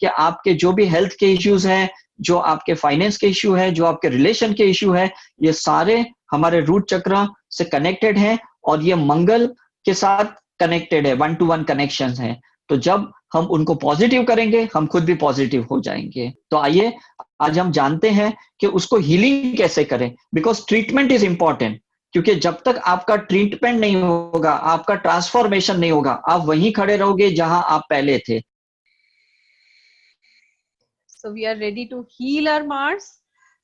कि आपके जो भी हेल्थ के इश्यूज हैं, जो आपके फाइनेंस के इश्यू है, जो आपके रिलेशन के इश्यू है, ये सारे हमारे रूट चक्र से कनेक्टेड हैं और ये मंगल के साथ कनेक्टेड है, वन टू वन कनेक्शन है। तो जब हम उनको पॉजिटिव करेंगे, हम खुद भी पॉजिटिव हो जाएंगे। तो आइए आज हम जानते हैं कि उसको हीलिंग कैसे करें, बिकॉज ट्रीटमेंट इज इंपॉर्टेंट। क्योंकि जब तक आपका ट्रीटमेंट नहीं होगा, आपका ट्रांसफॉर्मेशन नहीं होगा, आप वहीं खड़े रहोगे जहां आप पहले थे। So we are ready to heal our Mars.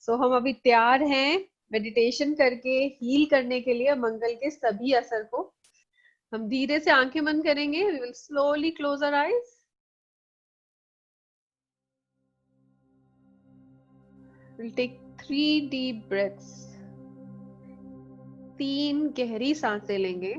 So हम अभी तैयार हैं मेडिटेशन करके हील करने के लिए मंगल के सभी असर को। हम धीरे से आंखें बंद करेंगे। We will slowly close our eyes. We'll take 3 deep breaths. 3 गहरी सांसें लेंगे।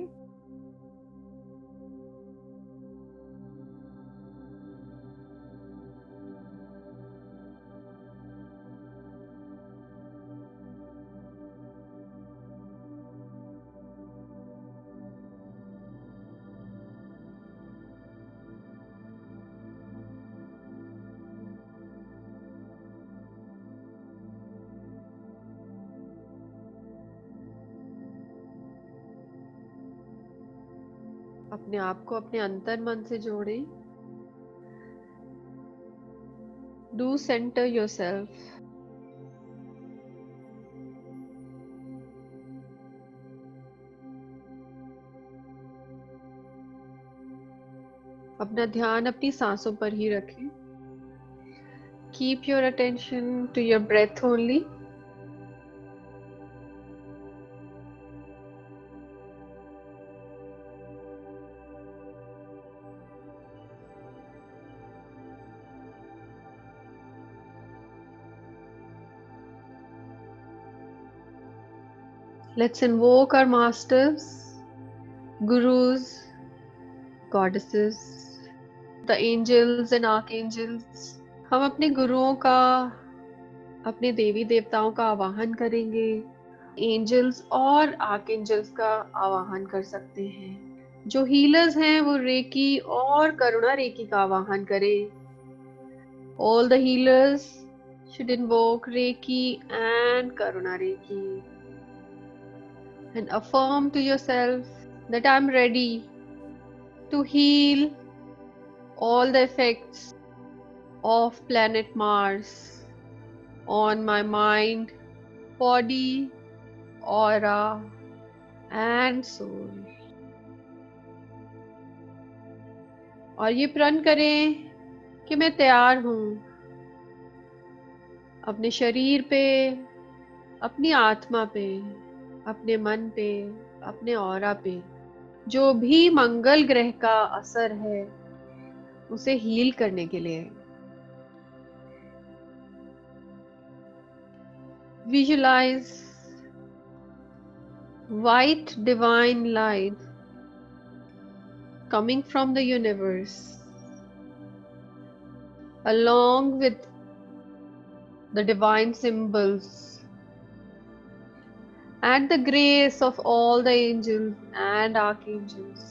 अपने आप को अपने अंतर मन से जोड़ें। Do center yourself. अपना ध्यान अपनी सांसों पर ही रखें। Keep your attention to your breath only. Let's invoke our masters, gurus, goddesses, the angels and archangels. हम अपने गुरुओं का, अपने देवी देवताओं का आवाहन करेंगे। एंजल्स और आर्कएंजल्स का आवाहन कर सकते हैं। जो हीलर्स हैं वो रेकी और करुणा रेकी का आवाहन करें। All the healers should invoke Reiki and Karuna Reiki and affirm to yourself that I'm ready to heal all the effects of planet Mars on my mind, body, aura and soul. और ये प्रण करें कि मैं तैयार हूँ अपने शरीर पे, अपनी आत्मा पे, अपने मन पे, अपने ऑरा पे जो भी मंगल ग्रह का असर है उसे हील करने के लिए। Visualize white divine light coming from the universe along with the divine symbols and the grace of all the angels and archangels,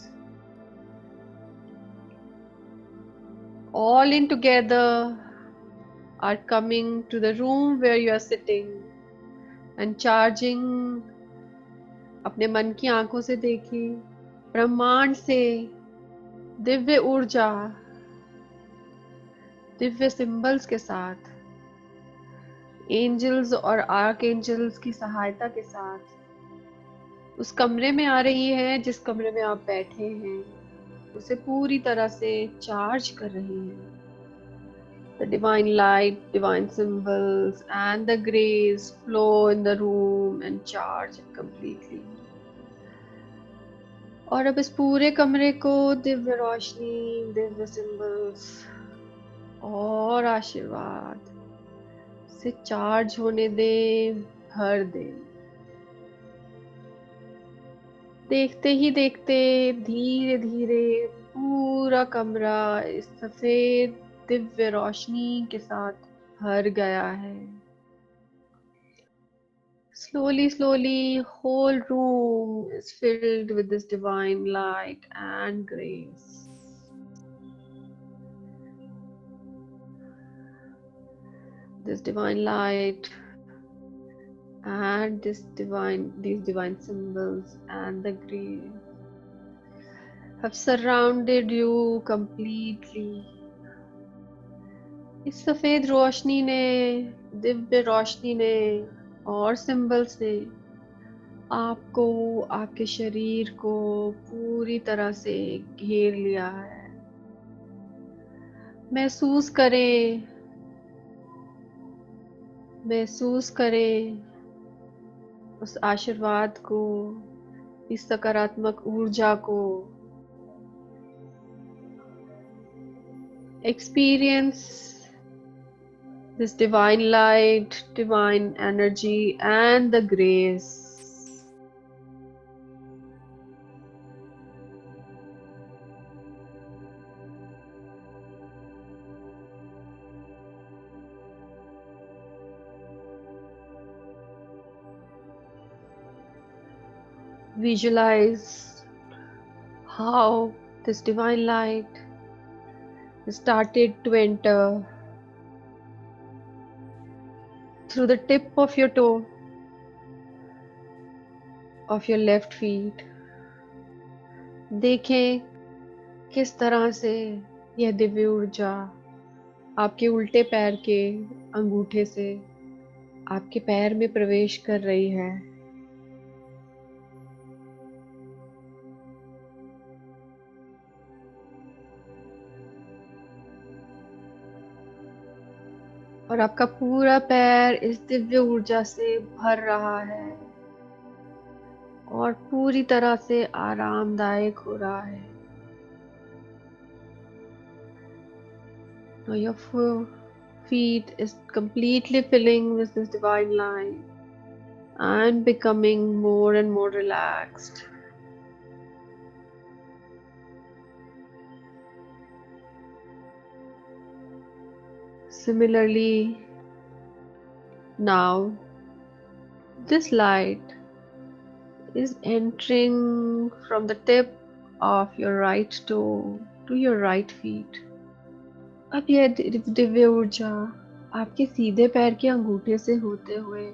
all in together are coming to the room where you are sitting and charging. अपने मन की आंखों से देखिए ब्रह्मांड से दिव्य ऊर्जा, Divya symbols के साथ, एंजल्स और आर्कएंजल्स की सहायता के साथ उस कमरे में आ रही है जिस कमरे में आप बैठे हैं, उसे पूरी तरह से चार्ज कर रही है। The divine light, divine symbols and the grace flow in the room and charge it completely. और अब इस पूरे कमरे को दिव्य रोशनी, दिव्य सिंबल्स और आशीर्वाद से चार्ज होने दें, भर दें। देखते ही देखते धीरे धीरे पूरा कमरा इस सफेद दिव्य रोशनी के साथ भर गया है। Slowly, slowly, whole room is filled with this divine light and grace. this divine light and these divine symbols and the grace have surrounded you completely. इस सफेद रोशनी ने, दिव्य रोशनी ने और सिंबल्स ने आपको, आपके शरीर को पूरी तरह से घेर लिया है। महसूस करें, महसूस करें उस आशीर्वाद को, इस सकारात्मक ऊर्जा को। Experience this divine light, divine energy and the grace. Visualize how this divine light started to enter through the tip of your toe of your left feet. देखें किस तरह से यह दिव्य ऊर्जा आपके उल्टे पैर के अंगूठे से आपके पैर में प्रवेश कर रही है। और आपका पूरा पैर इस दिव्य ऊर्जा से भर रहा है और पूरी तरह से आरामदायक हो रहा है। Now your feet is completely filling with this divine light and becoming more and more relaxed. Similarly, now this light is entering from the tip of your right toe to your right feet. अब यह दिव्य ऊर्जा आपके सीधे पैर के अंगूठे से होते हुए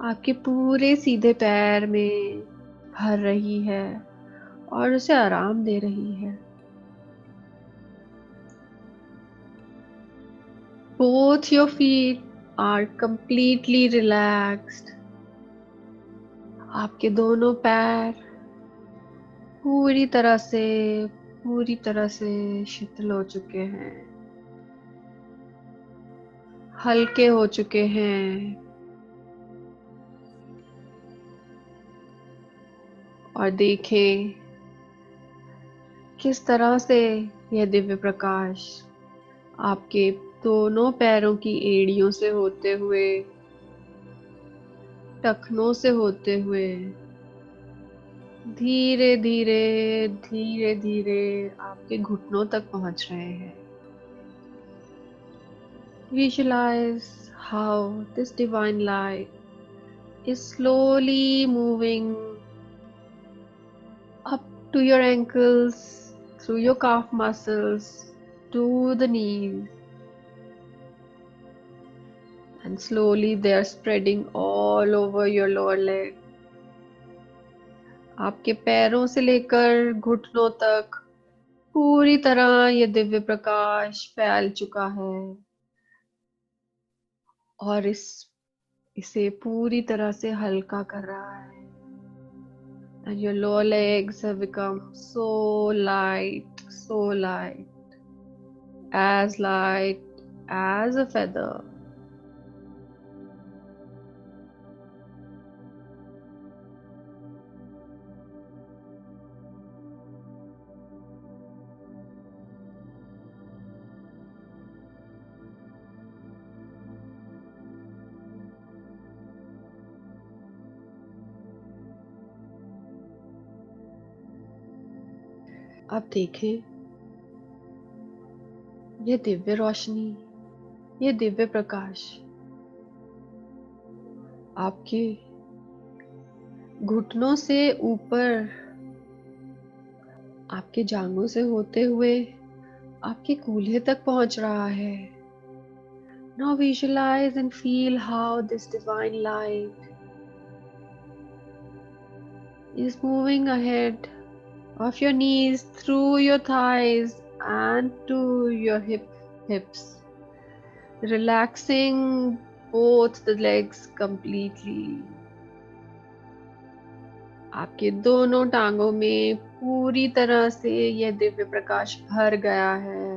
आपके पूरे सीधे पैर में भर रही है और उसे आराम दे रही है। Both your feet are completely relaxed. आपके दोनों पैर पूरी तरह से शीतल हो चुके हैं, हल्के हो चुके हैं और देखें किस तरह से यह दिव्य प्रकाश आपके दोनों पैरों की एड़ियों से होते हुए, टखनों से होते हुए धीरे धीरे आपके घुटनों तक पहुंच रहे हैं। Visualize how this divine light is slowly moving up to your ankles, through your calf muscles, to the knees. And slowly they are spreading all over your lower leg. आपके पैरों से लेकर घुटनों तक पूरी तरह ये दिव्य प्रकाश फैल चुका है और इसे पूरी तरह से हल्का कर रहा है। And your lower legs have become so light, as light as a feather. अब देखें यह दिव्य रोशनी, यह दिव्य प्रकाश आपके घुटनों से ऊपर, आपके जांघों से होते हुए आपके कूल्हे तक पहुंच रहा है Now visualize and feel how this divine light is moving ahead of your knees, through your thighs and to your hips, relaxing both the legs completely. आपके दोनों टांगों में पूरी तरह से यह दिव्य प्रकाश भर गया है,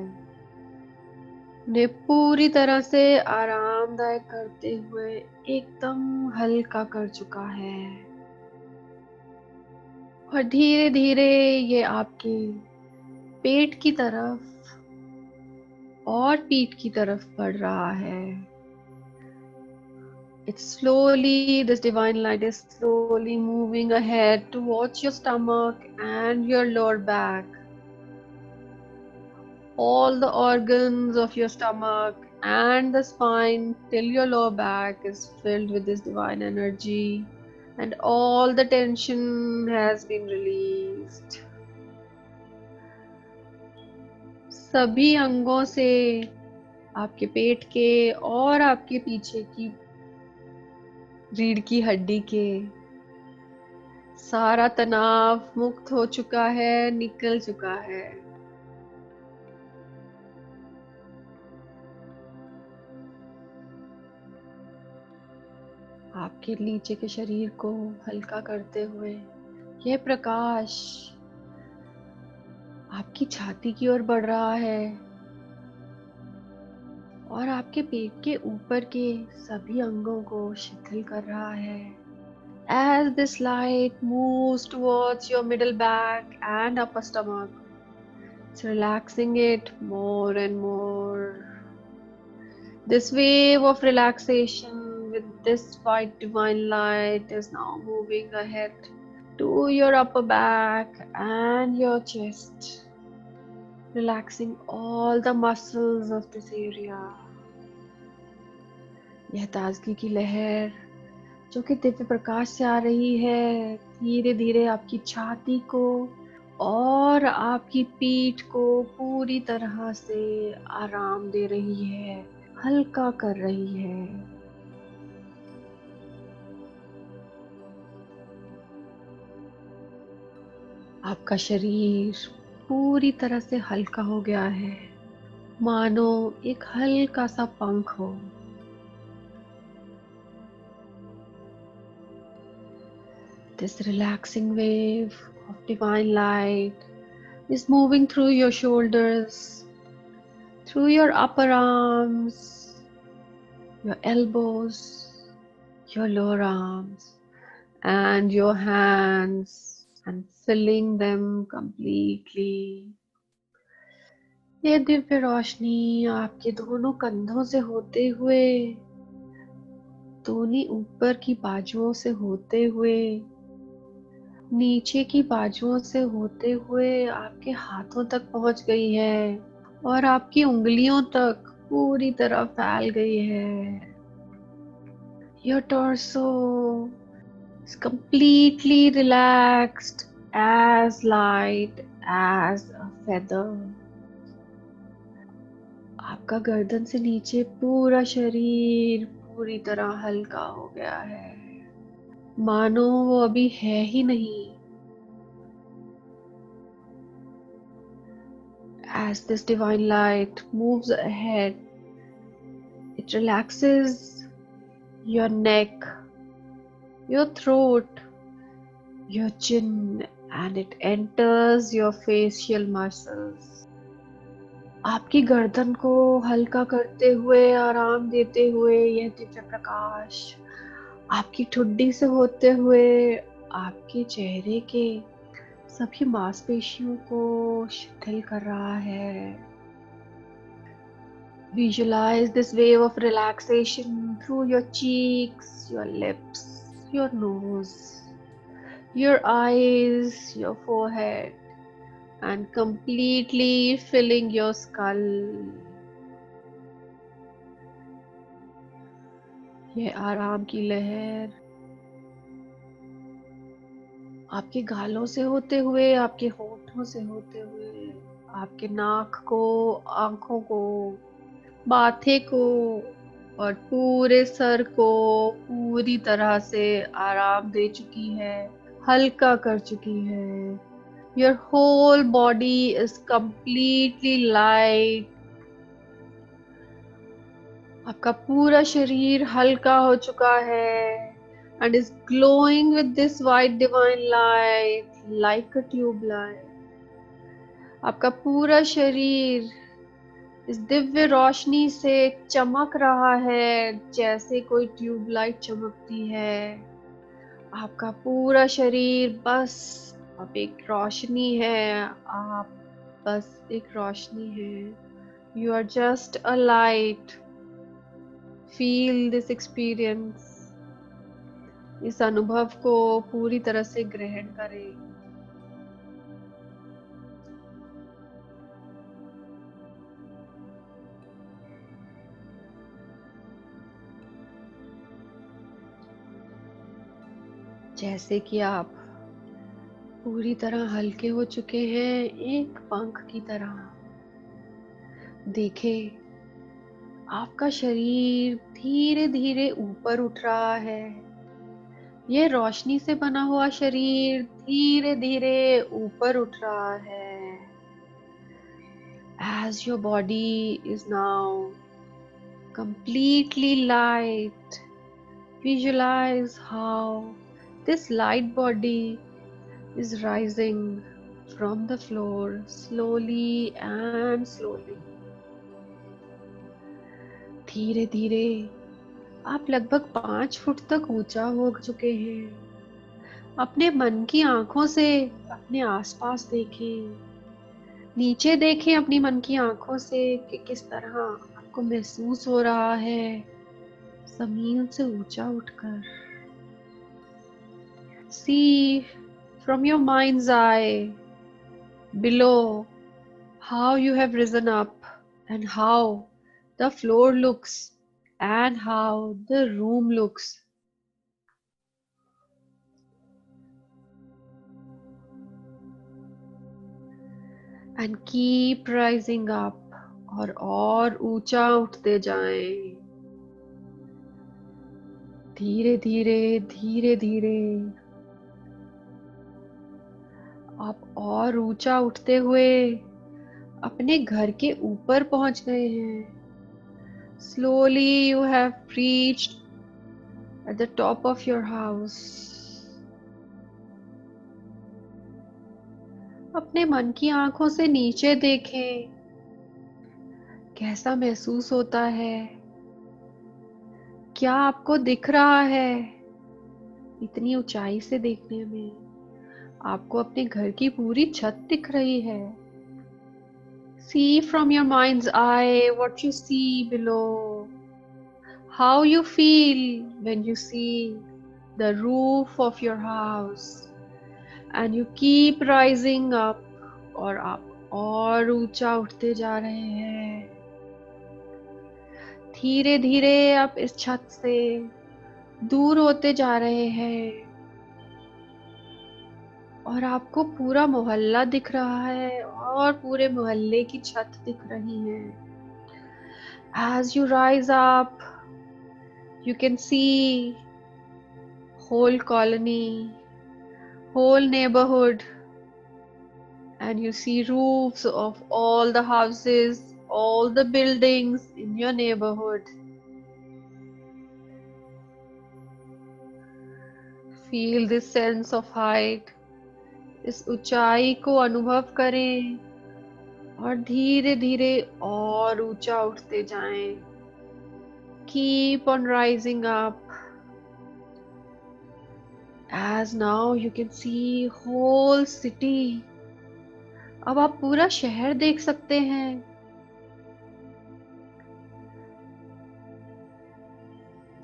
उन्हें पूरी तरह से आरामदायक करते हुए एकदम हल्का कर चुका है। और धीरे धीरे ये आपके पेट की तरफ और पीठ की तरफ बढ़ रहा है। It's slowly, this divine light is slowly moving ahead towards your stomach and your lower back. All the organs of your stomach and the spine till your lower back is filled with this divine energy, and all the tension has been released. सभी अंगों से, आपके पेट के और आपके पीछे की रीढ़ की हड्डी के सारा तनाव मुक्त हो चुका है, निकल चुका है। आपके नीचे के शरीर को हल्का करते हुए यह प्रकाश आपकी छाती की ओर बढ़ रहा है और आपके पेट के ऊपर के सभी अंगों को शिथिल कर रहा है। As this light moves towards your middle back and upper stomach, it's relaxing it more and more. This wave of relaxation with this white divine light is now moving ahead to your upper back and your chest, relaxing all the muscles of this area. यह ताजगी की लहर जो कि दिव्य प्रकाश से आ रही है, धीरे धीरे आपकी छाती को और आपकी पीठ को पूरी तरह से आराम दे रही है, हल्का कर रही है। आपका शरीर पूरी तरह से हल्का हो गया है, मानो एक हल्का सा पंख हो। This relaxing wave of divine light is moving through your shoulders, through your upper arms, your elbows, your lower arms, and your hands, and filling them completely. ये दिव्य रोशनी आपके दोनों कंधों से होते हुए, दोनों ऊपर की बाजुओं से होते हुए, नीचे की बाजुओं से होते हुए आपके हाथों तक पहुंच गई है और आपकी उंगलियों तक पूरी तरह फैल गई है। Your torso is completely relaxed, as light as a feather. आपका गर्दन से नीचे पूरा शरीर पूरी तरह हल्का हो गया है, मानो वो अभी है ही नहीं। As this divine light moves ahead, it relaxes your neck, your throat, your chin, and it enters your facial muscles. आपकी गर्दन को हल्का करते हुए, आराम देते हुए यह दिव्य प्रकाश आपकी ठुड्डी से होते हुए आपके चेहरे के सभी मांसपेशियों को शिथिल कर रहा है। Visualize this wave of relaxation through your cheeks, your lips, your nose, your eyes, your forehead, and completely filling your skull. ये आराम की लहर आपके गालों से होते हुए, आपके होठों से होते हुए, आपके नाक को, आंखों को, माथे को और पूरे सर को पूरी तरह से आराम दे चुकी है, हल्का कर चुकी है। Your whole body is completely light. आपका पूरा शरीर हल्का हो चुका है and is glowing with this white divine light like a tubelight. आपका पूरा शरीर इस दिव्य रोशनी से चमक रहा है जैसे कोई ट्यूबलाइट चमकती है। आपका पूरा शरीर बस अब एक रोशनी है, आप बस एक रोशनी है। You are just a light. Feel this experience. इस अनुभव को पूरी तरह से ग्रहण करें। जैसे कि आप पूरी तरह हल्के हो चुके हैं, एक पंख की तरह। देखें, आपका शरीर धीरे धीरे ऊपर उठ रहा है। ये रोशनी से बना हुआ शरीर धीरे धीरे ऊपर उठ रहा है। As your body is now completely light, visualize how this light body is rising from the floor slowly and slowly. धीरे धीरे आप लगभग 5 फुट तक ऊंचा हो चुके हैं। अपने मन की आंखों से अपने आसपास देखें, नीचे देखें अपनी मन की आंखों से कि किस तरह आपको महसूस हो रहा है जमीन से ऊंचा उठकर। See from your mind's eye below how you have risen up and how the floor looks and how the room looks. And keep rising up और ऊंचा उठते जाएं। धीरे धीरे धीरे धीरे आप और ऊंचा उठते हुए अपने घर के ऊपर पहुंच गए हैं। Slowly you have reached at the top of your house. अपने मन की आंखों से नीचे देखें, कैसा महसूस होता है? क्या आपको दिख रहा है? इतनी ऊंचाई से देखने में आपको अपने घर की पूरी छत दिख रही है। See from your mind's eye what you see below. How you feel when you see the roof of your house. And you keep rising up और आप और ऊंचा उठते जा रहे हैं। धीरे धीरे आप इस छत से दूर होते जा रहे हैं और आपको पूरा मोहल्ला दिख रहा है और पूरे मोहल्ले की छत दिख रही है। As you rise up, you can see whole colony, whole neighborhood, and you see roofs of all the houses, all the buildings in your neighborhood. Feel this sense of height. इस ऊंचाई को अनुभव करें और धीरे धीरे और ऊंचा उठते जाएं। Keep on rising up. As now you can see whole city. अब आप पूरा शहर देख सकते हैं।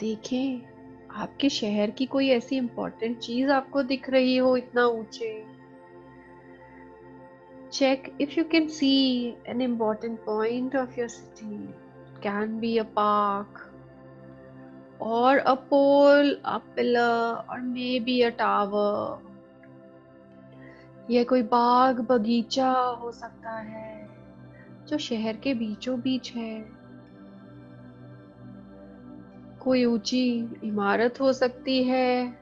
देखें, आपके शहर की कोई ऐसी इम्पोर्टेंट चीज आपको दिख रही हो इतना ऊंचे। Check if you can see an important point of your city. It can be a park or a pole, a pillar, or maybe a tower. यह कोई बाग बगीचा हो सकता है जो शहर के बीचों बीच है। कोई ऊंची इमारत हो सकती है,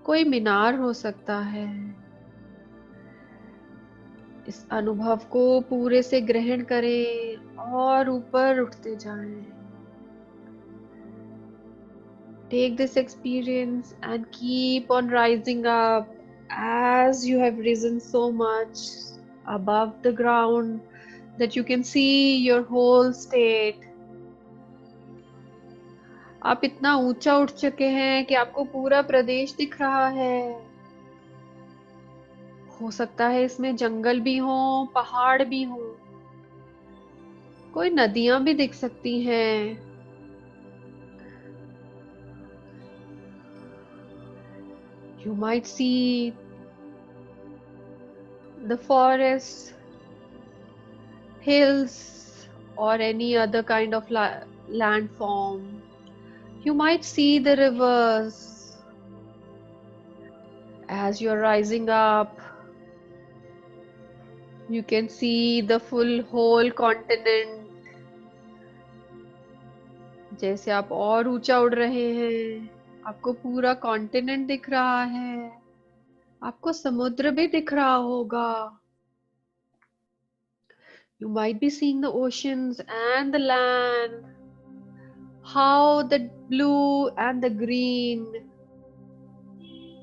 कोई मीनार हो सकता है। इस अनुभव को पूरे से ग्रहण करें और ऊपर उठते जाएं। Take this experience and keep on rising up as you have risen so much above the ground that you can see your whole state. आप इतना ऊंचा उठ चुके हैं कि आपको पूरा प्रदेश दिख रहा है। हो सकता है इसमें जंगल भी हो, पहाड़ भी हो, कोई नदियां भी दिख सकती हैं। You might see the forest, hills, or any other kind of landform. You might see the rivers. As you're rising up, you can see the whole continent. जैसे आप और ऊंचा उड़ रहे हैं, आपको पूरा कॉन्टिनेंट दिख रहा है, आपको समुद्र भी दिख रहा होगा। You might be seeing the oceans and the land, how the blue and the green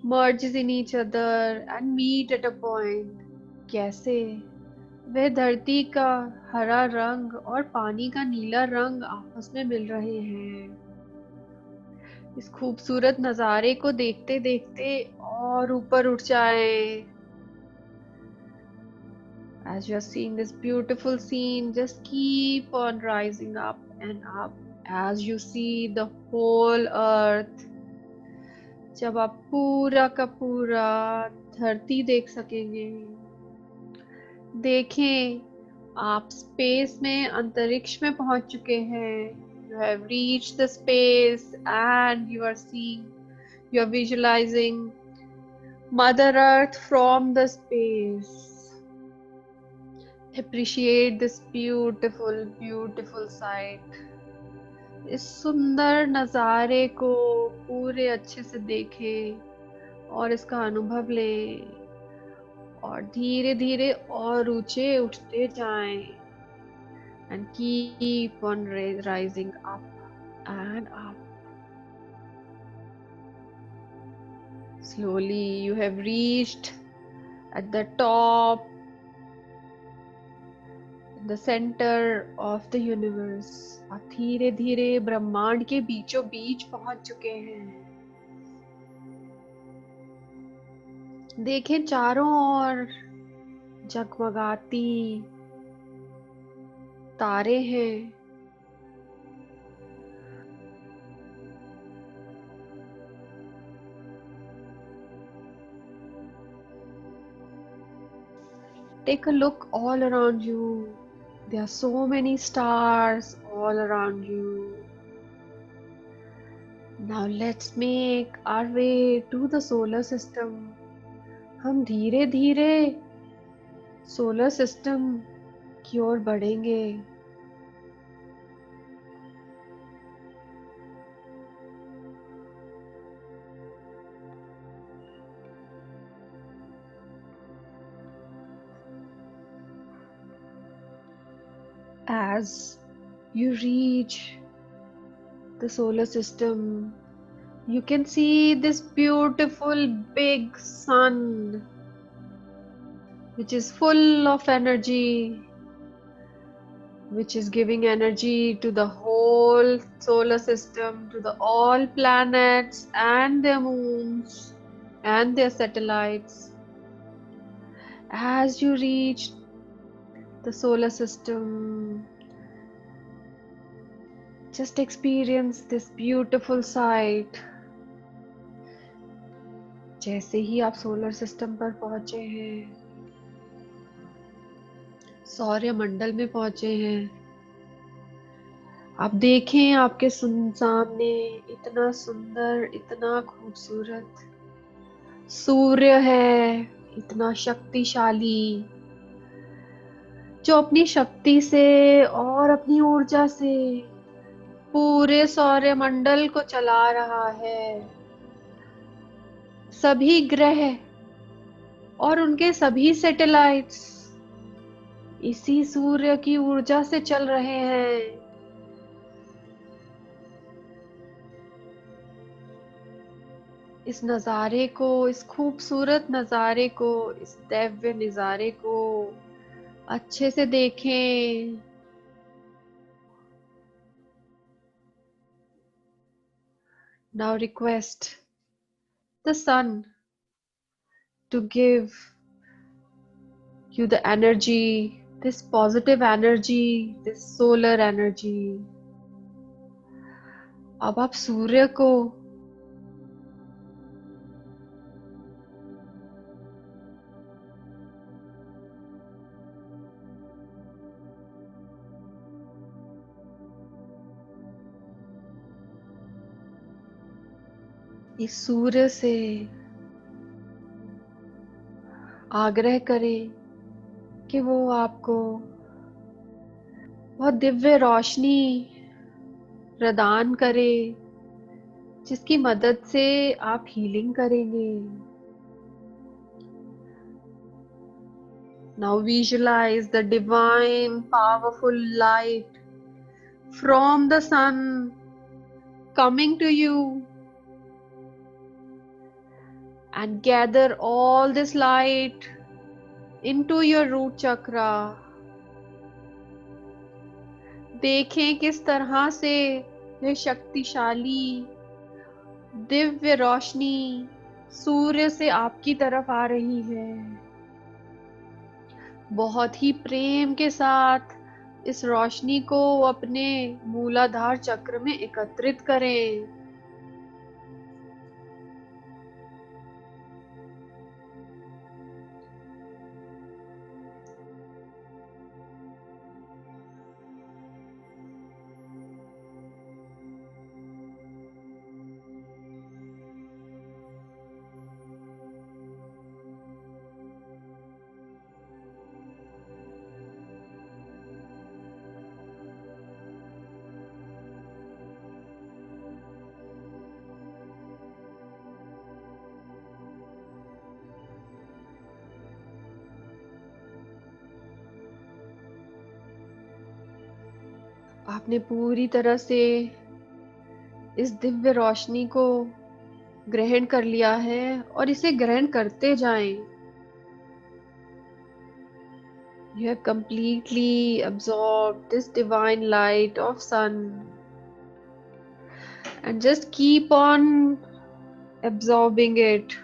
merges in each other and meet at a point. कैसे वह धरती का हरा रंग और पानी का नीला रंग आपस में मिल रहे हैं। इस खूबसूरत नजारे को देखते देखते और ऊपर उठ जाएं। As you are seeing this beautiful scene, just keep on rising up and up as you see the whole earth. जब आप पूरा का पूरा धरती देख सकेंगे। देखें, आप स्पेस में, अंतरिक्ष में पहुंच चुके हैं। You have reached the space and you are seeing, you are visualizing Mother Earth from the space. Appreciate this beautiful, beautiful sight. इस सुंदर नज़ारे को पूरे अच्छे से देखें और इसका अनुभव लें और धीरे धीरे और ऊंचे उठते जाएं and keep on rising up and up. Slowly you have reached at the top, the center of the universe. आप धीरे धीरे ब्रह्मांड के बीचों बीच पहुंच चुके हैं। देखें चारों ओर जगमगाती तारे हैं। Take a look all around you. There are so many stars all around you. Now let's make our way to the solar system. हम धीरे धीरे सोलर सिस्टम की ओर बढ़ेंगे। As you reach the solar system, you can see this beautiful big sun, which is full of energy, which is giving energy to the whole solar system, to the all planets and their moons and their satellites. As you reach the solar system, just experience this beautiful sight. जैसे ही आप solar system पर पहुंचे हैं, सौर्य मंडल में पहुंचे हैं, आप देखें आपके सामने इतना सुंदर, इतना खूबसूरत सूर्य है, इतना शक्तिशाली, जो अपनी शक्ति से और अपनी ऊर्जा से पूरे सौर मंडल को चला रहा है। सभी ग्रह और उनके सभी सैटेलाइट्स इसी सूर्य की ऊर्जा से चल रहे हैं। इस नजारे को, इस खूबसूरत नजारे को, इस दिव्य नजारे को अच्छे से देखें। Now request the sun to give you the energy, this positive energy, this solar energy. अब आप सूर्य को इस सूर्य से आग्रह करें कि वो आपको बहुत दिव्य रोशनी प्रदान करे, जिसकी मदद से आप हीलिंग करेंगे। Now visualize the divine powerful light from the sun coming to you, and gather all this light into your root chakra. देखें किस तरह से यह शक्तिशाली दिव्य रोशनी सूर्य से आपकी तरफ आ रही है। बहुत ही प्रेम के साथ इस रोशनी को अपने मूलाधार चक्र में एकत्रित करें। आपने पूरी तरह से इस दिव्य रोशनी को ग्रहण कर लिया है और इसे ग्रहण करते जाएं। You have completely absorbed this divine light of sun and just keep on absorbing it.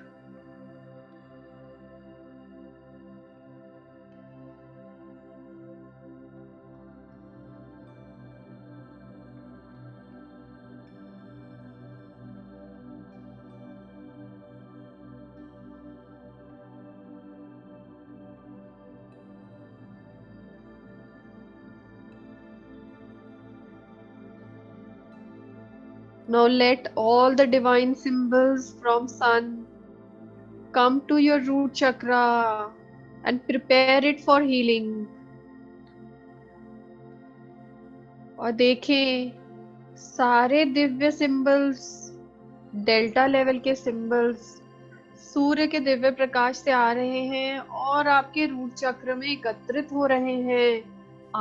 Now let all the divine symbols from sun come to your root chakra and prepare it for healing. और देखें सारे Divya symbols, delta level के symbols सूर्य के दिव्य प्रकाश से आ रहे हैं और आपके रूट चक्र में एकत्रित हो रहे हैं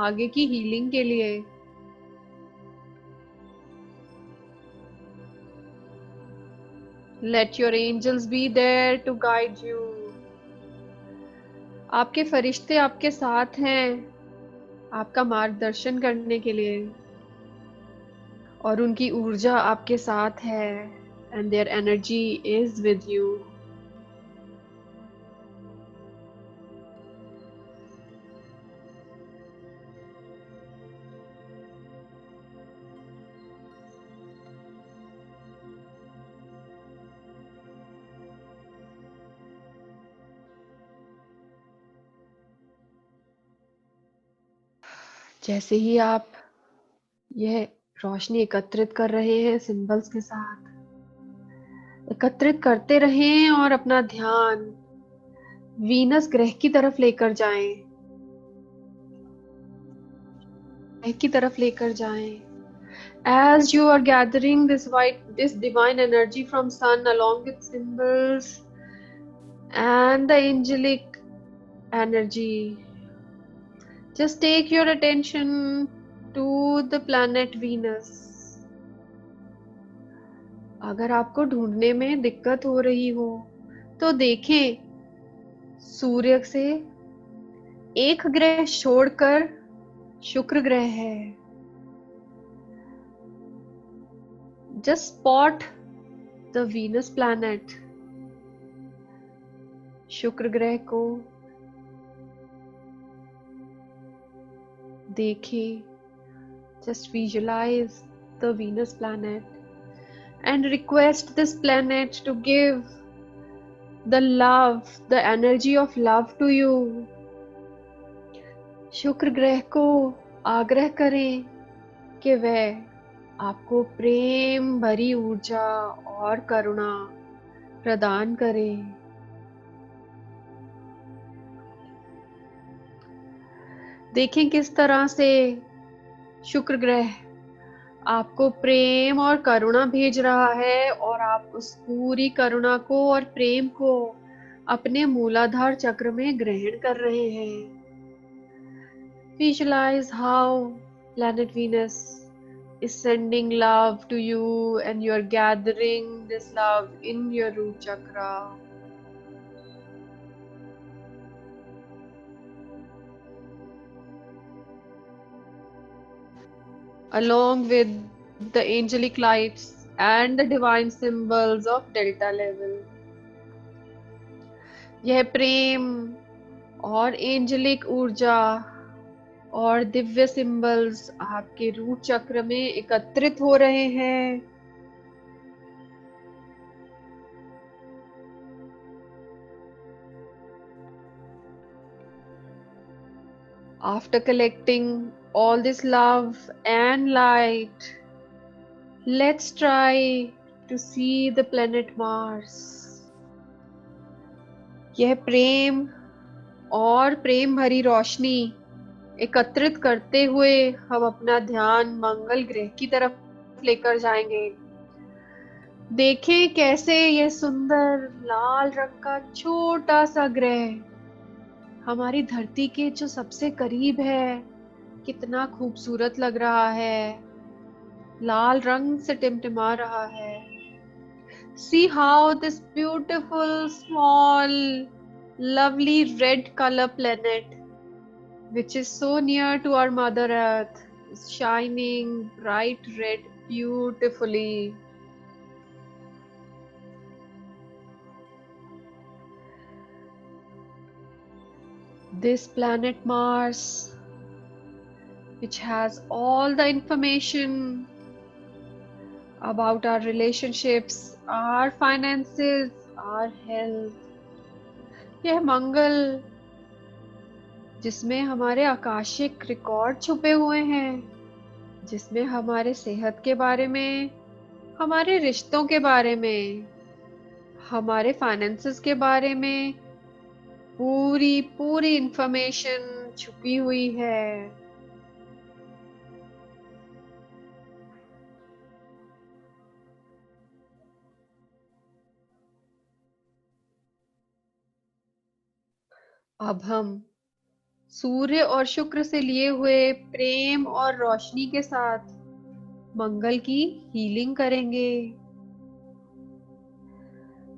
आगे की हीलिंग के लिए। Let your angels be there to guide you. आपके फरिश्ते आपके साथ हैं आपका मार्गदर्शन करने के लिए, और उनकी ऊर्जा आपके साथ है, and their energy is with you. जैसे ही आप यह रोशनी एकत्रित कर रहे हैं सिंबल्स के साथ, एकत्रित करते रहें और अपना ध्यान वीनस ग्रह की तरफ लेकर जाएं, ग्रह की तरफ लेकर जाएं। As you are gathering this divine energy from sun along with symbols and the angelic energy, just take your attention to the planet Venus. अगर आपको ढूंढने में दिक्कत हो रही हो तो देखें, सूर्य से एक ग्रह छोड़कर शुक्र ग्रह है. Just spot the Venus planet. शुक्र ग्रह को देखें. Just visualize the Venus planet and request this planet to give the love, the energy of love to you. शुक्र ग्रह को आग्रह करें कि वह आपको प्रेम भरी ऊर्जा और करुणा प्रदान करे. देखें किस तरह से शुक्र ग्रह आपको प्रेम और करुणा भेज रहा है और आप उस पूरी करुणा को और प्रेम को अपने मूलाधार चक्र में ग्रहण कर रहे हैं. Visualize how planet Venus is sending love to you and you are gathering this love in your root chakra. Along with the angelic lights and the divine symbols of delta level. यह प्रेम और angelic ऊर्जा और Divya symbols आपके root चक्र में एकत्रित हो रहे हैं. After collecting all this love and light, let's try to see the planet Mars. यह प्रेम और प्रेम भरी रोशनी एकत्रित करते हुए हम अपना ध्यान मंगल ग्रह की तरफ लेकर जाएंगे. देखें कैसे यह सुंदर लाल रंग का छोटा सा ग्रह हमारी धरती के जो सबसे करीब है कितना खूबसूरत लग रहा है. लाल रंग से टिमटिमा रहा है. See how this beautiful, small, lovely red color planet, which is so near to our Mother Earth, is shining bright red beautifully. This planet Mars, which has all the information about our relationships, our finances, our health. यह मंगल जिसमें हमारे Akashic record छुपे हुए हैं, जिसमें हमारे सेहत के बारे में, हमारे रिश्तों के बारे में, हमारे फाइनेंसेस के बारे में पूरी इंफॉर्मेशन छुपी हुई है. अब हम सूर्य और शुक्र से लिए हुए प्रेम और रोशनी के साथ मंगल की हीलिंग करेंगे.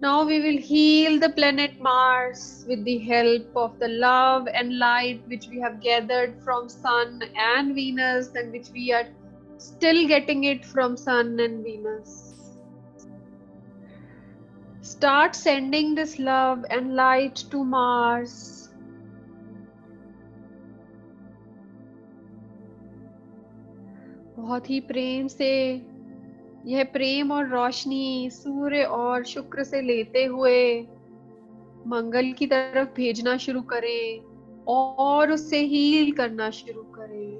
Now we will heal the planet Mars with the help of the love and light which we have gathered from Sun and Venus and which we are still getting it from Sun and Venus. Start sending this love and light to Mars. बहुत ही प्रेम से यह प्रेम और रोशनी सूर्य और शुक्र से लेते हुए मंगल की तरफ भेजना शुरू करें और उससे हील करना शुरू करें.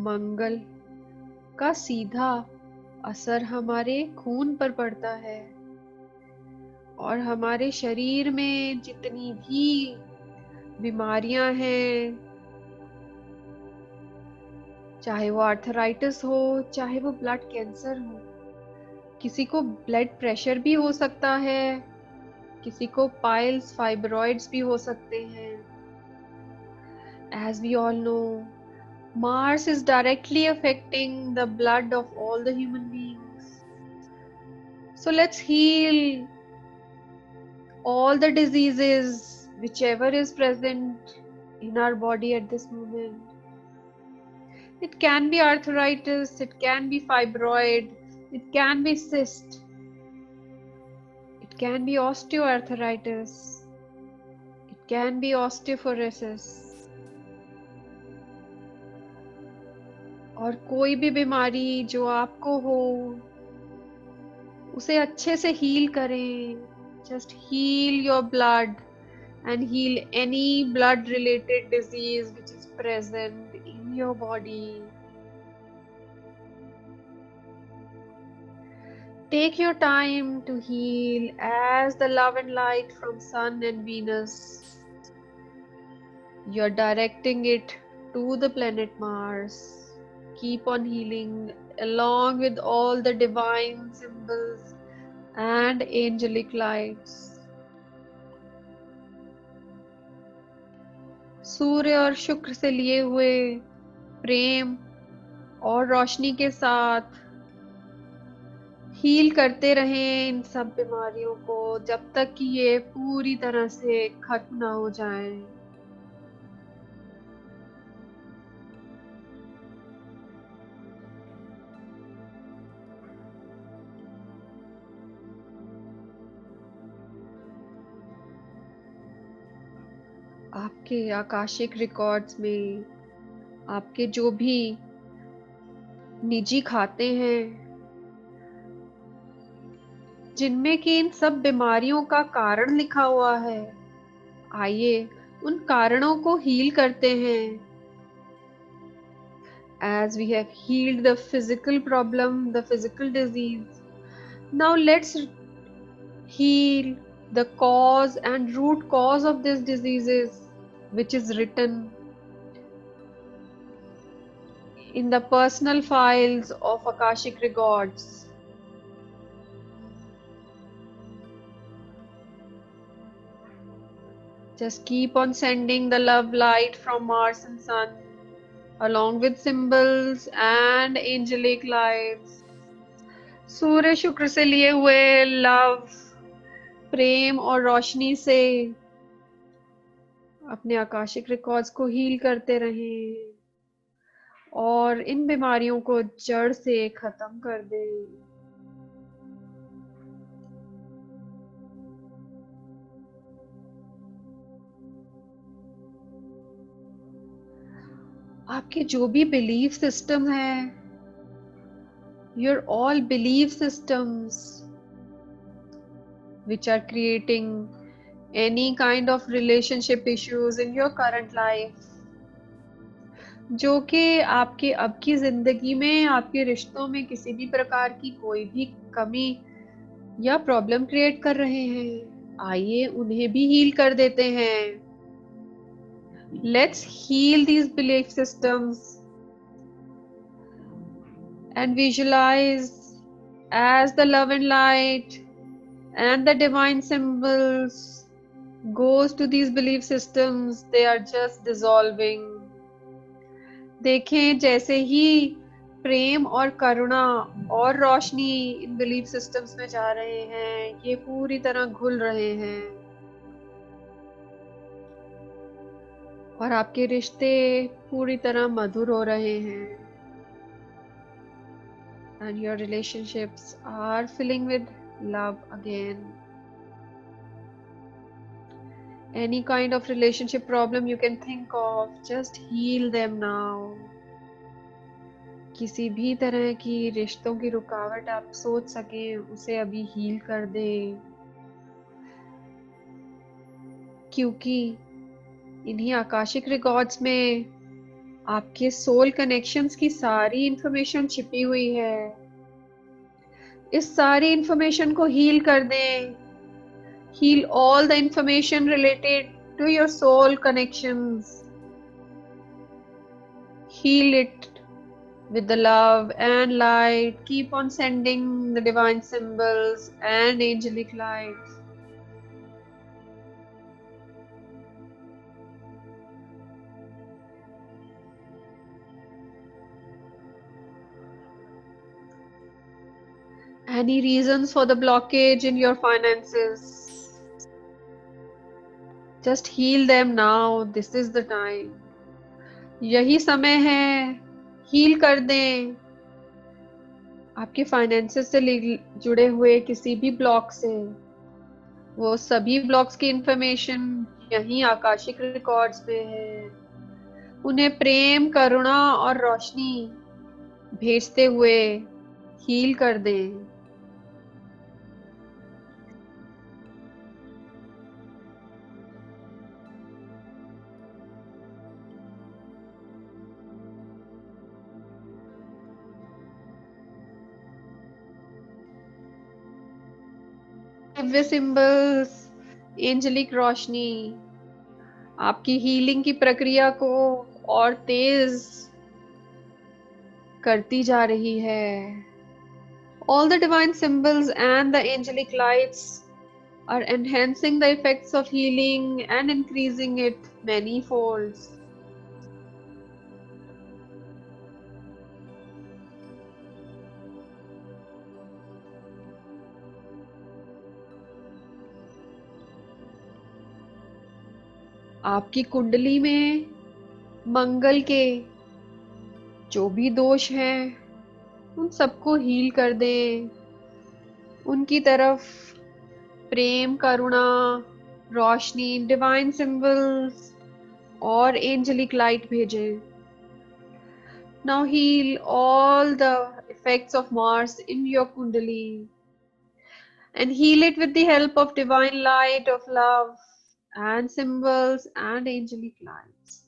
मंगल का सीधा असर हमारे खून पर पड़ता है और हमारे शरीर में जितनी भी बीमारियां हैं, चाहे वो आर्थराइटिस हो, चाहे वो ब्लड कैंसर हो, किसी को ब्लड प्रेशर भी हो सकता है, किसी को पाइल्स, फाइब्रॉइड्स भी हो सकते हैं। As we all know, Mars is directly affecting the blood of all the human beings. So let's heal all the diseases, whichever is present in our body at this moment. It can be arthritis, it can be fibroid, it can be cyst, it can be osteoarthritis, it can be osteoporosis. और कोई भी बीमारी जो आपको हो, उसे अच्छे से हील करें. Just heal your blood and heal any blood related disease which is present in your body. Take your time to heal as the love and light from Sun and Venus. You're directing it to the planet Mars. Keep on healing along with all the divine symbols and angelic lights. सूर्य और शुक्र से लिए हुए प्रेम और रोशनी के साथ heal करते रहें इन सब बीमारियों को जब तक कि ये पूरी तरह से खत्म ना हो जाएं. आपके आकाशिक रिकॉर्ड्स में आपके जो भी निजी खाते हैं जिनमें कि इन सब बीमारियों का कारण लिखा हुआ है, आइए उन कारणों को हील करते हैं. As we have healed the physical problem, the physical disease, now let's heal the cause and root cause of these diseases, which is written in the personal files of Akashic records. Just keep on sending the love light from Mars and Sun along with symbols and angelic lights. सूर्य शुक्र से लिए हुए love, प्रेम और रोशनी से अपने Akashic records को heal करते रहें और इन बीमारियों को जड़ से खत्म कर दें. आपके जो भी बिलीफ सिस्टम है, your all belief systems which are creating any kind of relationship issues in your current life, जो कि आपके अब की जिंदगी में आपके रिश्तों में किसी भी प्रकार की कोई भी कमी या प्रॉब्लम क्रिएट कर रहे हैं, आइए उन्हें भी हील कर देते हैं. Let's heal these belief systems and visualize as the love and light and the divine symbols goes to these belief systems, they are just dissolving. देखें जैसे ही प्रेम और करुणा और रोशनी इन बिलीफ सिस्टम्स में जा रहे हैं, ये पूरी तरह घुल रहे हैं और आपके रिश्ते पूरी तरह मधुर हो रहे हैं. And your relationships are filling with love again. Any kind of relationship problem you can think of, just heal them now. किसी भी तरह की रिश्तों की रुकावट आप सोच सकें, उसे अभी हील कर दें, क्योंकि इन्हीं आकाशिक रिकॉर्ड्स में आपके सोल कनेक्शंस की सारी इंफॉर्मेशन छिपी हुई है. इस सारी इंफॉर्मेशन को हील कर दें. Heal all the information related to your soul connections. Heal it With the love and light, keep on sending the divine symbols and angelic lights. Any reasons for the blockage in your finances? Just heal them now. This is the time. यही समय है. Heal कर दें आपके finances से जुड़े हुए किसी भी ब्लॉक से. वो सभी ब्लॉक्स की इंफॉर्मेशन यहीं आकाशिक रिकॉर्ड्स में है. उन्हें प्रेम, करुणा और रोशनी भेजते हुए हील कर दें. दिव्य सिंबल्स, एंजेलिक रोशनी आपकी हीलिंग की प्रक्रिया को और तेज करती जा रही है. All the divine symbols and the angelic lights are enhancing the effects of healing and increasing it many folds. आपकी कुंडली में मंगल के जो भी दोष हैं उन सबको हील कर दें. उनकी तरफ प्रेम, करुणा, रोशनी, डिवाइन सिंबल्स और एंजेलिक लाइट भेजें. Now heal all the effects of Mars in your kundali and heal it with the help of divine light of love and symbols and angelic lights.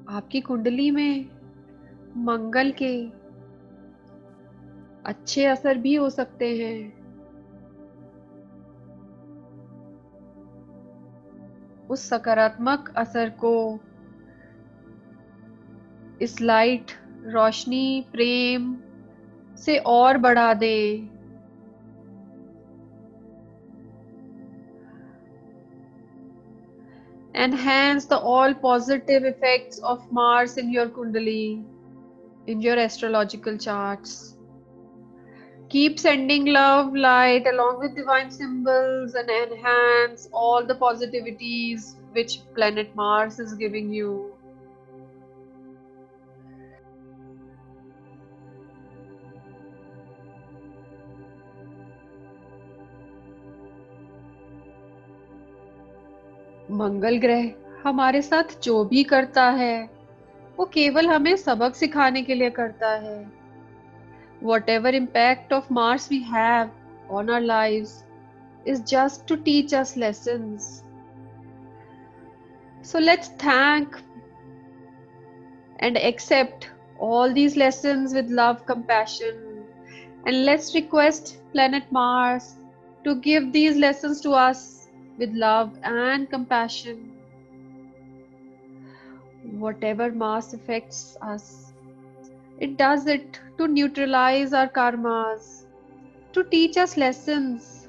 आपकी कुंडली में मंगल के अच्छे असर भी हो सकते हैं. उस सकारात्मक असर को इस लाइट, रोशनी, प्रेम से और बढ़ा दें. Enhance the all positive effects of Mars in your kundali, in your astrological charts. Keep sending love, light along with divine symbols and enhance all the positivities which planet Mars is giving you. मंगल ग्रह हमारे साथ जो भी करता है वो केवल हमें सबक सिखाने के लिए करता है. Whatever impact of Mars we have on our lives is just to teach us lessons. So let's thank and accept all these lessons with love, compassion, and let's request planet Mars to give these lessons to us with love and compassion. Whatever Mars affects us, it does it to neutralize our karmas, to teach us lessons.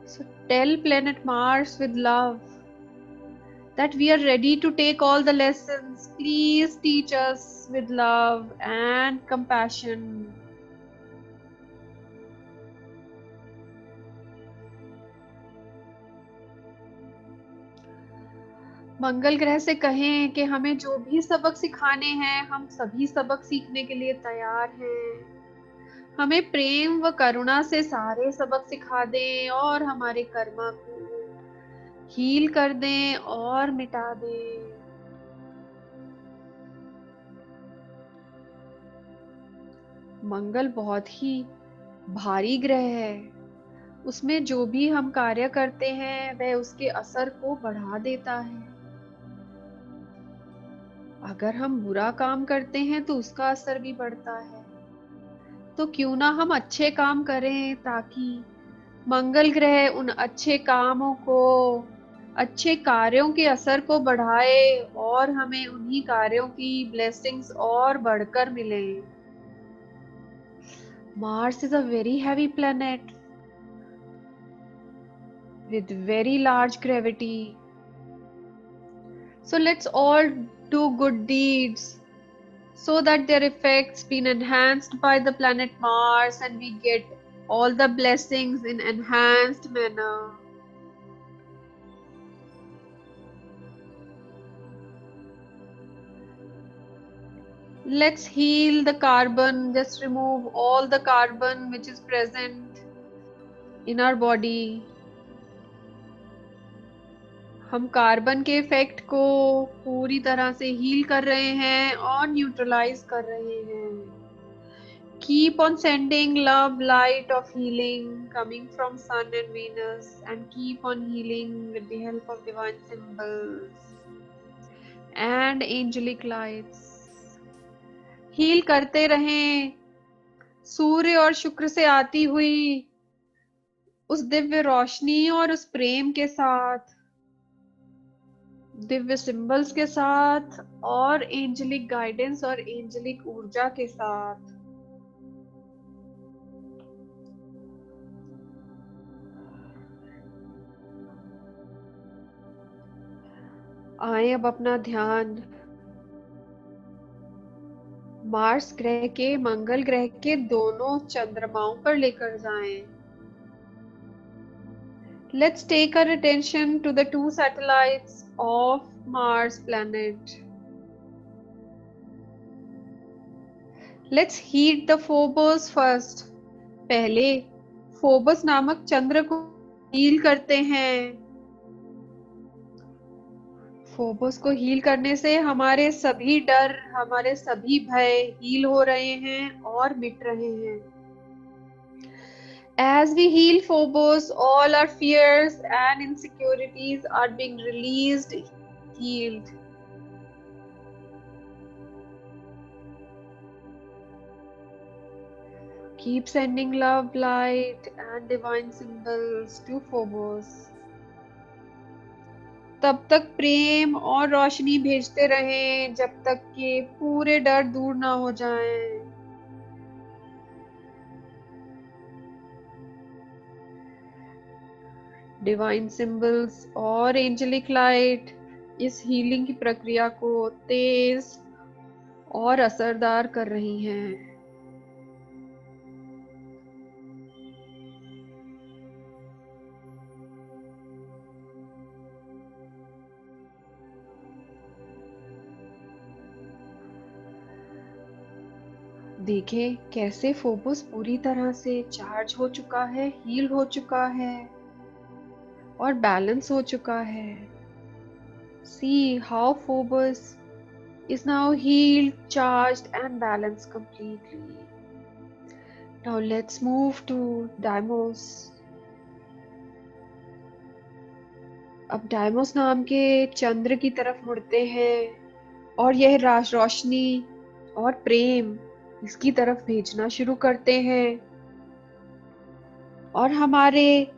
So tell planet Mars with love that we are ready to take all the lessons. Please teach us with love and compassion. मंगल ग्रह से कहें कि हमें जो भी सबक सिखाने हैं हम सभी सबक सीखने के लिए तैयार हैं. हमें प्रेम व करुणा से सारे सबक सिखा दें और हमारे कर्मा को हील कर दें और मिटा दें. मंगल बहुत ही भारी ग्रह है. उसमें जो भी हम कार्य करते हैं वह उसके असर को बढ़ा देता है. अगर हम बुरा काम करते हैं तो उसका असर भी बढ़ता है. तो क्यों ना हम अच्छे काम करें ताकि मंगल ग्रह उन अच्छे कामों को, अच्छे कार्यों के असर को बढ़ाए और हमें उन्हीं कार्यों की ब्लेसिंग्स और बढ़कर मिले। Mars is a very heavy planet with very large gravity. So let's all do good deeds so that their effects been enhanced by the planet Mars and we get all the blessings in enhanced manner. Let's heal the carbon, just remove all the carbon which is present in our body. हम carbon के effect को पूरी तरह से heal कर रहे हैं और न्यूट्रलाइज कर रहे हैं। Keep on sending love, light of healing coming from Sun and Venus, and keep on healing with the help of divine symbols and angelic lights. Heal करते रहें सूर्य और शुक्र से आती हुई उस दिव्य रोशनी और उस प्रेम के साथ, दिव्य सिंबल्स के साथ और एंजेलिक गाइडेंस और एंजेलिक ऊर्जा के साथ। आए अब अपना ध्यान मार्स ग्रह के, मंगल ग्रह के दोनों चंद्रमाओं पर लेकर जाएं। Let's take our attention to the two satellites of Mars planet. Let's heat the Phobos first. पहले फोबस नामक चंद्र को हील करते हैं। फोबस को हील करने से हमारे सभी डर, हमारे सभी भय हील हो रहे हैं और मिट रहे हैं। As we heal Phobos, all our fears and insecurities are being released, healed. Keep sending love, light, and divine symbols to Phobos. तब तक प्रेम और रोशनी भेजते रहें जब तक कि पूरे डर दूर ना हो जाएं। डिवाइन सिंबल्स और एंजेलिक लाइट इस हीलिंग की प्रक्रिया को तेज और असरदार कर रही हैं। देखें कैसे फोबस पूरी तरह से चार्ज हो चुका है, हील हो चुका है और बैलेंस हो चुका है। See how Phobos is now healed, charged and balanced completely. Now let's move to Deimos. अब डायमोस नाम के चंद्र की तरफ मुड़ते हैं और यह रोशनी और प्रेम इसकी तरफ भेजना शुरू करते हैं और हमारे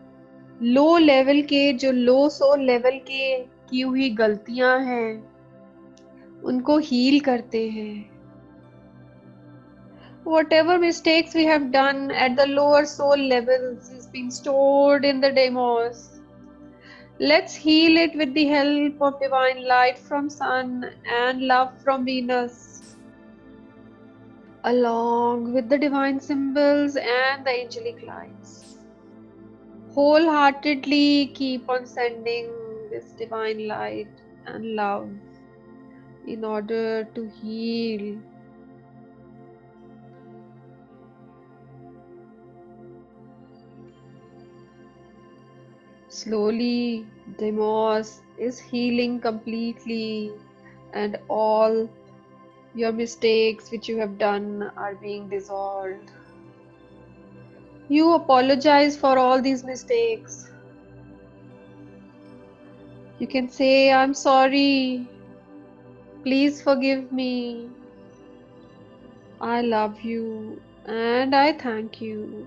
लो लेवल के, जो लो सोल लेवल के की हुई गलतियां हैं उनको हील करते हैं। Whatever mistakes we have done at the lower soul levels is being stored in the Deimos. Let's heal it with the help of divine light from Sun and love from Venus, along with the divine symbols and the angelic lights. Wholeheartedly keep on sending this divine light and love in order to heal. Slowly, Deimos is healing completely, and all your mistakes which you have done are being dissolved. You apologize for all these mistakes. You can say, I'm sorry. Please forgive me. I love you and I thank you.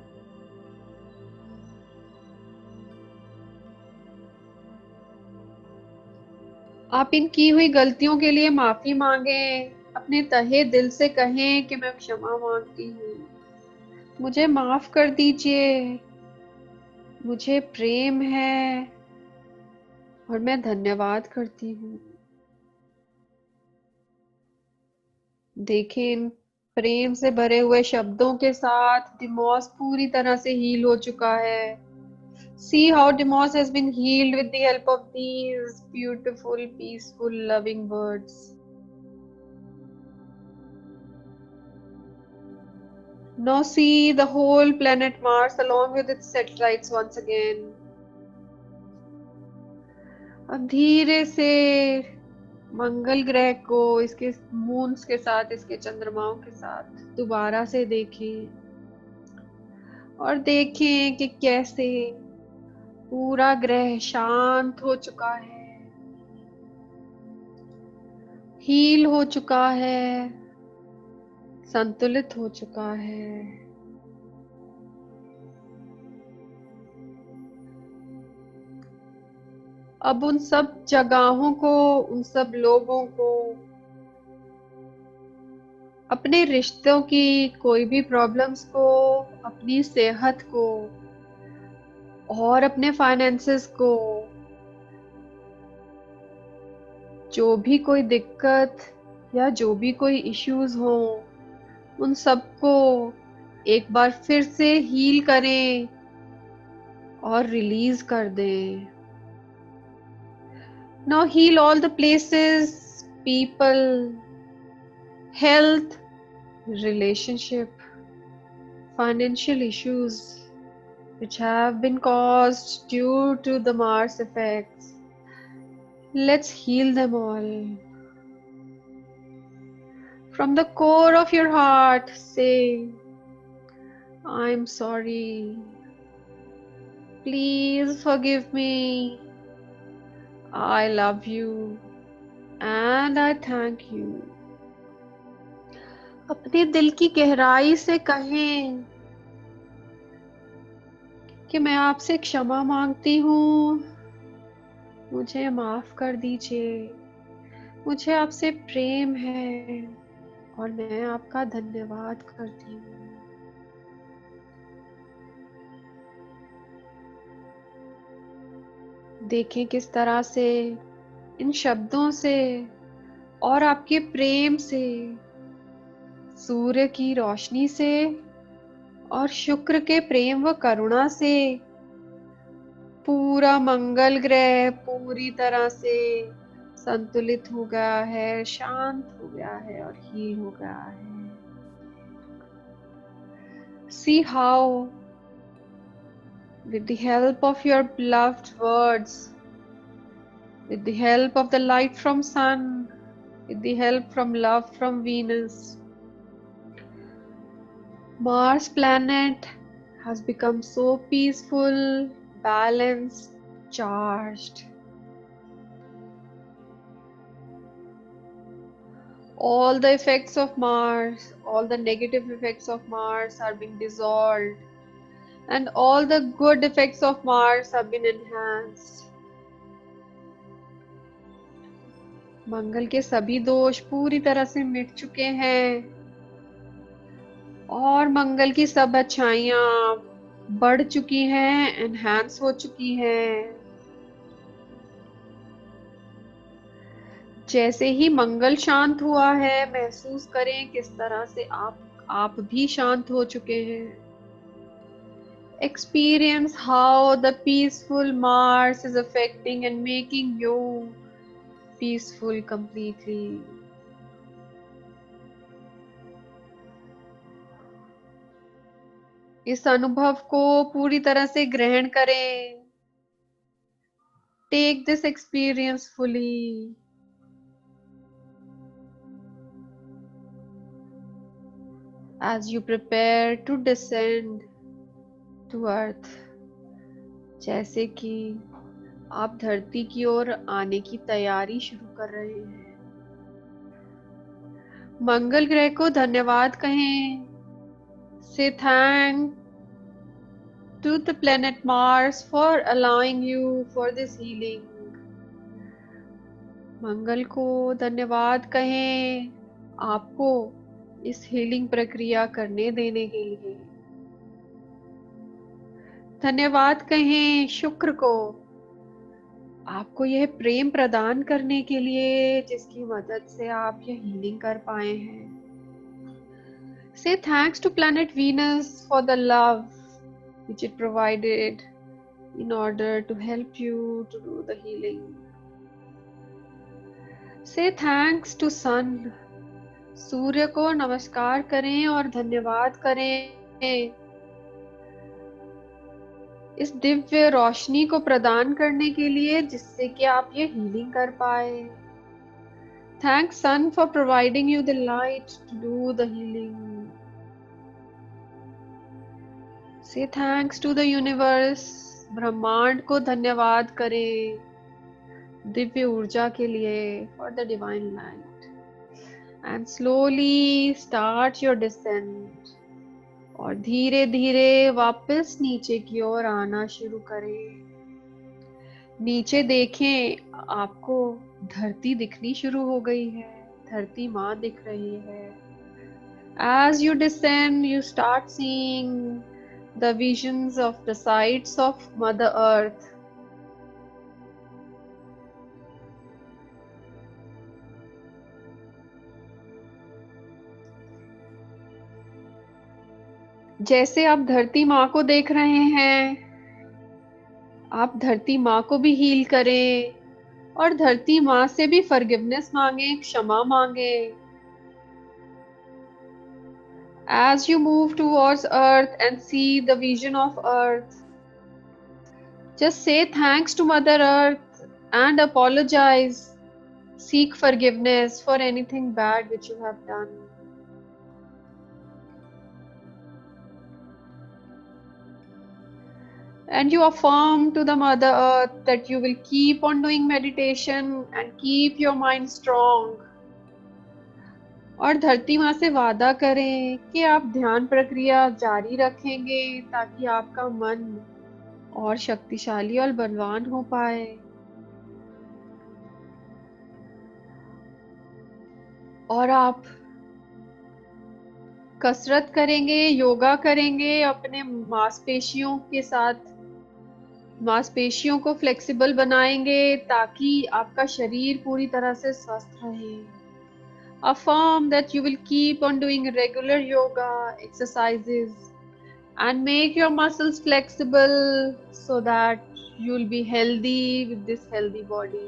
आप इन की हुई गलतियों के लिए माफी मांगें, अपने तहे दिल से कहें कि मैं क्षमा मांगती हूँ, मुझे माफ कर दीजिए, मुझे प्रेम है और मैं धन्यवाद करती हूँ। देखें, इन प्रेम से भरे हुए शब्दों के साथ डिमॉस पूरी तरह से हील हो चुका है। See how Demos has been healed with the help of these beautiful, peaceful, loving words. Now see the whole planet Mars along with its satellites once again. अब धीरे से मंगल ग्रह को इसके मून्स के साथ, इसके चंद्रमाओं के साथ दोबारा से देखें और देखें कि कैसे पूरा ग्रह शांत हो चुका है, हील हो चुका है, संतुलित हो चुका है। अब उन सब जगहों को, उन सब लोगों को, अपने रिश्तों की कोई भी प्रॉब्लम्स को, अपनी सेहत को और अपने फाइनेंसेस को, जो भी कोई दिक्कत या जो भी कोई इश्यूज हो, उन सबको एक बार फिर से हील करें और रिलीज कर दें। Now heal all the places, people, health, relationship, financial issues which have been caused due to the Mars effects. Let's heal them all. From the core of your heart, say, I'm sorry. Please forgive me. I love you and I thank you. अपने दिल की गहराई से कहें कि मैं आपसे क्षमा मांगती हूँ, मुझे माफ कर दीजिए, मुझे आपसे प्रेम है और मैं आपका धन्यवाद करती हूँ। देखें किस तरह से इन शब्दों से और आपके प्रेम से, सूर्य की रोशनी से और शुक्र के प्रेम व करुणा से पूरा मंगल ग्रह पूरी तरह से संतुलित हो गया है, शांत हो गया है और हील हो गया है। See how, with the help of your beloved words, with the help of the light from sun, with the help from love from Venus, Mars planet has become so peaceful, balanced, charged. All the effects of Mars, all the negative effects of Mars are being dissolved, and all the good effects of Mars have been enhanced. मंगल के सभी दोष पूरी तरह से मिट चुके हैं और मंगल की सब अच्छाइयां बढ़ चुकी हैं, एनहांस हो चुकी हैं। जैसे ही मंगल शांत हुआ है, महसूस करें किस तरह से आप भी शांत हो चुके हैं। Experience how the peaceful Mars is affecting and making you peaceful completely. इस अनुभव को पूरी तरह से ग्रहण करें। Take this experience fully. As you prepare to descend to earth, जैसे कि आप धरती की ओर आने की तैयारी शुरू कर रहे हैं। मंगल ग्रह को धन्यवाद कहें Say thank to the planet Mars for allowing you for this healing. मंगल को धन्यवाद कहें आपको इस हीलिंग प्रक्रिया करने देने के लिए। धन्यवाद कहें शुक्र को आपको यह प्रेम प्रदान करने के लिए जिसकी मदद से आप यह हीलिंग कर पाए हैं। Say thanks to planet Venus for the love which it provided in order to help you to do the healing. Say thanks to sun. सूर्य को नमस्कार करें और धन्यवाद करें इस दिव्य रोशनी को प्रदान करने के लिए जिससे कि आप ये हीलिंग कर पाए। Thanks sun for providing you the light to do the healing. Say thanks to the universe. ब्रह्मांड को धन्यवाद करें दिव्य ऊर्जा के लिए for the divine light. And slowly start your descent. और धीरे धीरे वापस नीचे की ओर आना शुरू करें। नीचे देखें आपको धरती दिखनी शुरू हो गई है, धरती माँ दिख रही है। As you descend, you start seeing the visions of the sights of Mother Earth. जैसे आप धरती माँ को देख रहे हैं, आप धरती माँ को भी हील करें और धरती माँ से भी फॉरगिवनेस मांगे, क्षमा मांगे। As you move towards Earth and see the vision of Earth, just say thanks to Mother Earth and apologize. Seek forgiveness for anything bad which you have done. And you affirm to the Mother Earth that you will keep on doing meditation and keep your mind strong. और धरती माँ से वादा करें कि आप ध्यान प्रक्रिया जारी रखेंगे ताकि आपका मन और शक्तिशाली और बलवान हो पाए। और आप कसरत करेंगे, योगा करेंगे, अपने मांसपेशियों के साथ मांसपेशियों को फ्लेक्सिबल बनाएंगे ताकि आपका शरीर पूरी तरह से स्वस्थ रहे। Affirm that you will keep on doing regular yoga exercises and make your muscles flexible so that you will be healthy with this healthy body.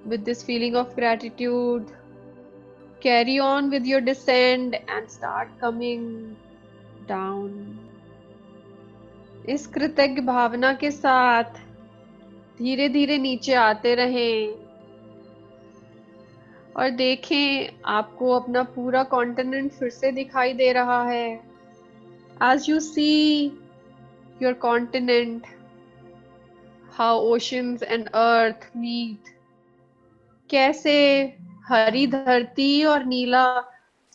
With this feeling of gratitude, carry on with your descent and start coming down. इस कृतज्ञ भावना के साथ धीरे धीरे नीचे आते रहें और देखें आपको अपना पूरा कॉन्टिनेंट फिर से दिखाई दे रहा है। As you see your continent, how oceans and earth meet, कैसे हरी धरती और नीला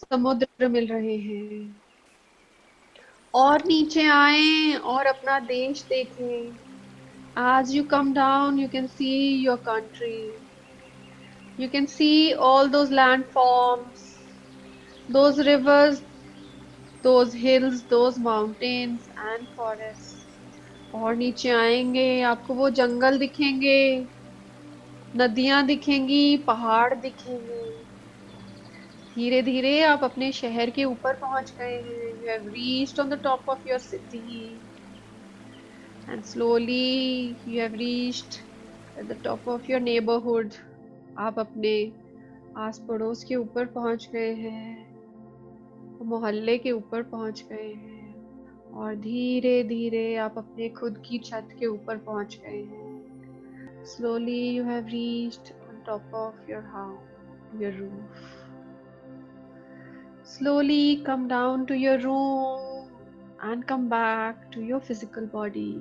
समुद्र मिल रहे हैं। और नीचे आएं और अपना देश देखें। As you come down, you can see your country. You can see all those landforms, those rivers, those hills, those mountains and forests. और नीचे आएंगे आपको वो जंगल दिखेंगे, नदियां दिखेंगी, पहाड़ दिखेंगे। धीरे धीरे आप अपने शहर के ऊपर पहुंच गए हैं। You have reached on the top of your city and slowly you have reached at the top of your neighborhood. आप अपने आस पड़ोस के ऊपर पहुंच गए हैं, मोहल्ले के ऊपर पहुंच गए हैं और धीरे धीरे आप अपने खुद की छत के ऊपर पहुंच गए हैं। Slowly you have reached on top of your house, your roof. Slowly come down to your room and come back to your physical body.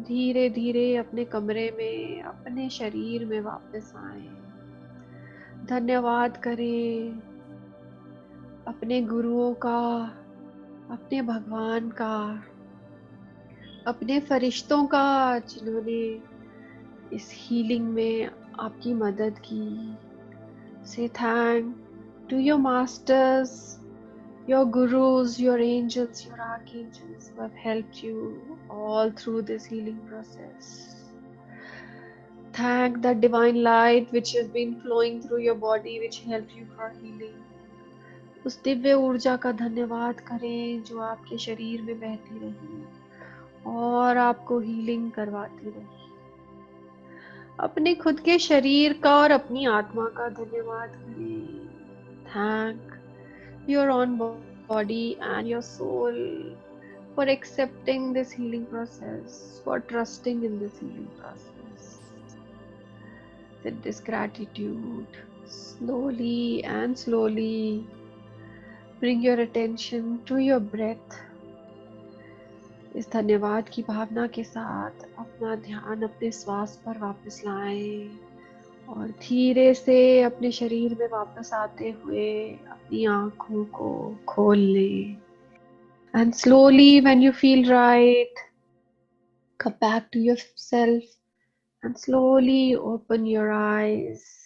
धीरे धीरे अपने कमरे में, अपने शरीर में वापस आएं। धन्यवाद करें अपने गुरुओं का, अपने भगवान का, अपने फरिश्तों का जिन्होंने इस हीलिंग में आपकी मदद की। से thank to your masters, your gurus, your angels, your archangels who have helped you all through this healing process. Thank that divine light which has been flowing through your body, which helped you for healing. उस दिव्य ऊर्जा का धन्यवाद करें जो आपके शरीर में बहती रही और आपको हीलिंग करवाती रही। अपने खुद के शरीर का और अपनी आत्मा का धन्यवाद करें। Thank your own body and your soul for accepting this healing process, for trusting in this healing process. With this gratitude, slowly and slowly bring your attention to your breath. इस धन्यवाद की भावना के साथ अपना ध्यान अपने श्वास पर वापस लाएं और धीरे से अपने शरीर में वापस आते हुए अपनी आंखों को खोल लें। And slowly, when you feel right, come back to yourself and slowly open your eyes.